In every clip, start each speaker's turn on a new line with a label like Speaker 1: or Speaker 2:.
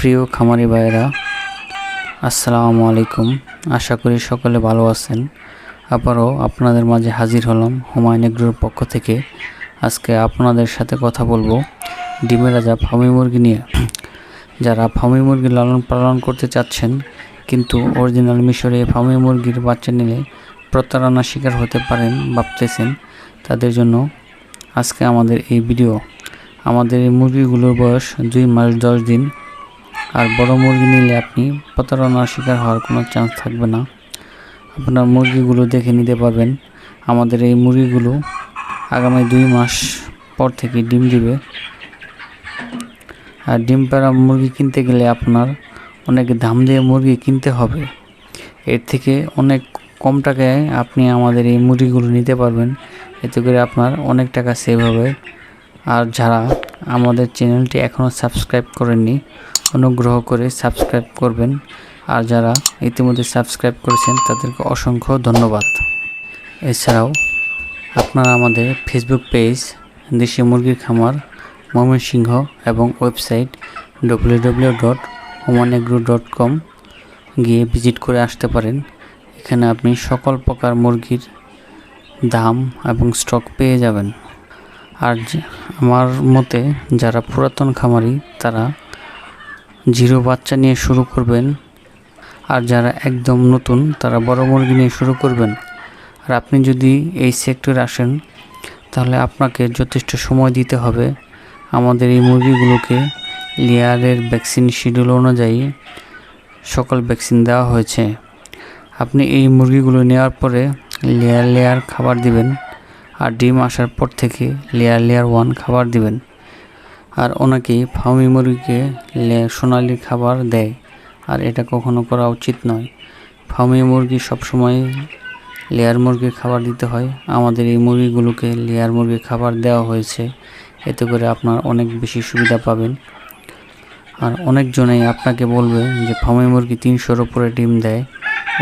Speaker 1: প্রিয় খামারি ভাইয়েরা, আসসালামু আলাইকুম। আশা করি সকলে ভালো আছেন। আবারও আপনাদের মাঝে হাজির হলাম হুমায়ুন এগ্রোর পক্ষ থেকে। আজকে আপনাদের সাথে কথা বলবো ডিমের রাজা ফার্মি মুরগি নিয়ে। যারা ফার্মি মুরগি লালন পালন করতে চাচ্ছেন কিন্তু অরিজিনাল মিশরে ফার্মি মুরগির বাচ্চা নিলে প্রতারণার শিকার হতে পারেন ভাবতেছেন, তাদের জন্য আজকে আমাদের এই ভিডিও। আমাদের এই মুরগিগুলোর বয়স 2 মাস 10 দিন। আর বড় মুরগি নিলে আপনি প্রতারণার শিকার হওয়ার কোনো চান্স থাকবে না। আপনার মুরগিগুলো দেখে নিতে পারবেন। আমাদের এই মুরগিগুলো আগামী 2 মাস পর থেকে ডিম দিবে। আর ডিম পাড়া মুরগি কিনতে গেলে আপনার অনেক দাম দিয়ে মুরগি কিনতে হবে। এর থেকে অনেক কম টাকায় আপনি আমাদের এই মুরগিগুলো নিতে পারবেন। এতে করে আপনার অনেক টাকা সেভ হবে। আর যারা আমাদের চ্যানেলটি এখনও সাবস্ক্রাইব করেননি, অনুগ্রহ করে সাবস্ক্রাইব করবেন। আর যারা ইতিমধ্যে সাবস্ক্রাইব করেছেন তাদেরকে অসংখ্য ধন্যবাদ। এছাড়াও আপনারা আমাদের ফেসবুক পেজ দেশি মুরগির খামার ময়মনসিংহ এবং ওয়েবসাইট www.humanagro.com গিয়ে ভিজিট করে আসতে পারেন। এখানে আপনি সকল প্রকার মুরগির দাম এবং স্টক পেয়ে যাবেন। আর আমার মতে যারা পুরাতন খামারি তারা 0 বাচ্চা নিয়ে শুরু করবেন, আর যারা একদম নতুন তারা বড় মুরগি নিয়ে শুরু করবেন। আর আপনি যদি এই সেক্টরে আসেন তাহলে আপনাকে যথেষ্ট সময় দিতে হবে। আমাদের এই মুরগিগুলোকে লেয়ারের ভ্যাকসিন শিডিউল অনুযায়ী সকল ভ্যাকসিন দেওয়া হয়েছে। আপনি এই মুরগিগুলো নেওয়ার পরে লেয়ার খাবার দিবেন, আর ডিম আসার পর থেকে লেয়ার 1 খাবার দিবেন। আর অনেকেই ফার্মি মুরগিকে সোনালি খাবার দেয়, আর এটা কখনো করা উচিত নয়। ফার্মি মুরগি সবসময় লেয়ার মুরগির খাবার দিতে হয়। আমাদের এই মুরগিগুলোকে লেয়ার মুরগির খাবার দেওয়া হয়েছে, এতে করে আপনার অনেক বেশি সুবিধা পাবেন। আর অনেকজনেই আপনাকে বলবে যে ফার্মি মুরগি 300-র উপরে ডিম দেয়।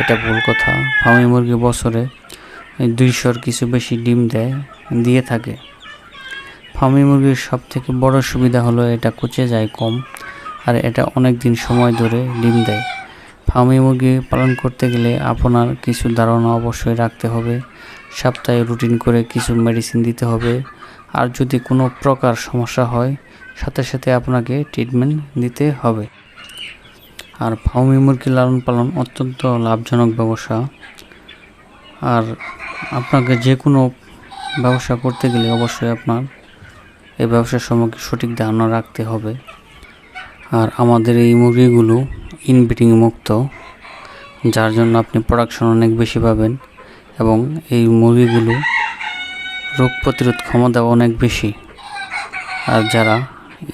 Speaker 1: এটা ভুল কথা। ফার্মি মুরগি বছরে 200-র কিছু বেশি ডিম দিয়ে থাকে। ফার্মি মুরগির সবথেকে বড় সুবিধা হলো এটা কুচে যায় কম, আর এটা অনেক দিন সময় ধরে ডিম দেয়। ফার্মি মুরগি পালন করতে গেলে আপনার কিছু ধারণা অবশ্যই রাখতে হবে। সপ্তাহে রুটিন করে কিছু মেডিসিন দিতে হবে। আর যদি কোনো প্রকার সমস্যা হয় সাথে সাথে আপনাকে ট্রিটমেন্ট দিতে হবে। আর ফার্মি মুরগি লালন পালন অত্যন্ত লাভজনক ব্যবসা। আর আপনাকে যে কোনো ব্যবসা করতে গেলে অবশ্যই আপনার এই ব্যবসার সম্পর্কে সঠিক ধারণা রাখতে হবে। আর আমাদের এই মুরগিগুলো ইনব্রিডিং মুক্ত, যার জন্য আপনি প্রোডাকশন অনেক বেশি পাবেন। এবং এই মুরগিগুলো রোগ প্রতিরোধ ক্ষমতা অনেক বেশি। আর যারা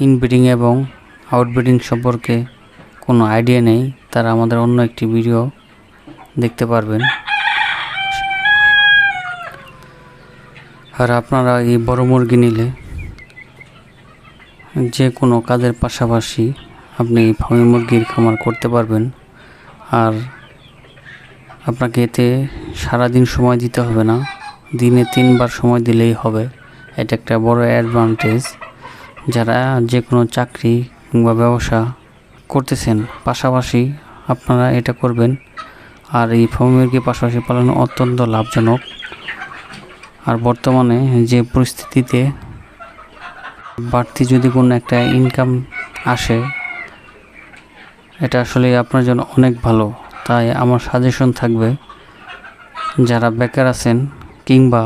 Speaker 1: ইনব্রিডিং এবং আউটব্রিডিং সম্পর্কে কোনো আইডিয়া নেই তারা আমাদের অন্য একটি ভিডিও দেখতে পারবেন। আর আপনারা এই বড় মুরগি নিলে যে কোনো কাজের পাশাপাশি আপনি ফার্মি মুরগির খামার করতে পারবেন। আর আপনাকে এতে সারাদিন সময় দিতে হবে না, দিনে 3 বার সময় দিলেই হবে। এটা একটা বড় অ্যাডভান্টেজ। যারা যে কোনো চাকরি কিংবা ব্যবসা করতেছেন পাশাপাশি আপনারা এটা করবেন। আর এই ফার্মি মুরগির পাশাপাশি পালন অত্যন্ত লাভজনক। আর বর্তমানে যে পরিস্থিতিতে বাড়তি যদি কোনো একটা ইনকাম আসে, এটা আসলে আপনার জন্য অনেক ভালো। তাই আমার সাজেশন থাকবে যারা বেকার আছেন কিংবা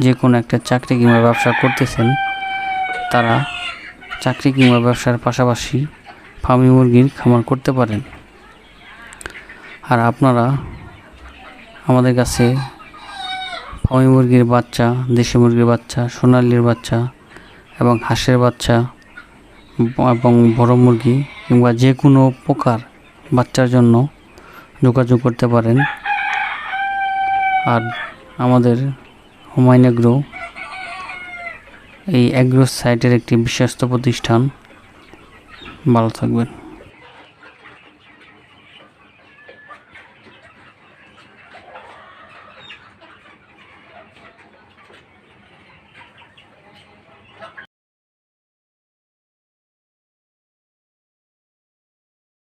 Speaker 1: যে কোনো একটা চাকরি কিংবা ব্যবসা করতেছেন, তারা চাকরি কিংবা ব্যবসার পাশাপাশি ফার্মি মুরগির খামার করতে পারেন। আর আপনারা আমাদের কাছে ফার্মি মুরগির বাচ্চা, দেশি মুরগির বাচ্চা, সোনালির বাচ্চা এবং হাঁসের বাচ্চা এবং বড় মুরগি কিংবা যে কোনো প্রকার বাচ্চার জন্য যোগাযোগ করতে পারেন। আর আমাদের হুমায়ুন এগ্রো এই এগ্রো সাইটের একটি বিশ্বস্ত প্রতিষ্ঠান। ভালো থাকবেন।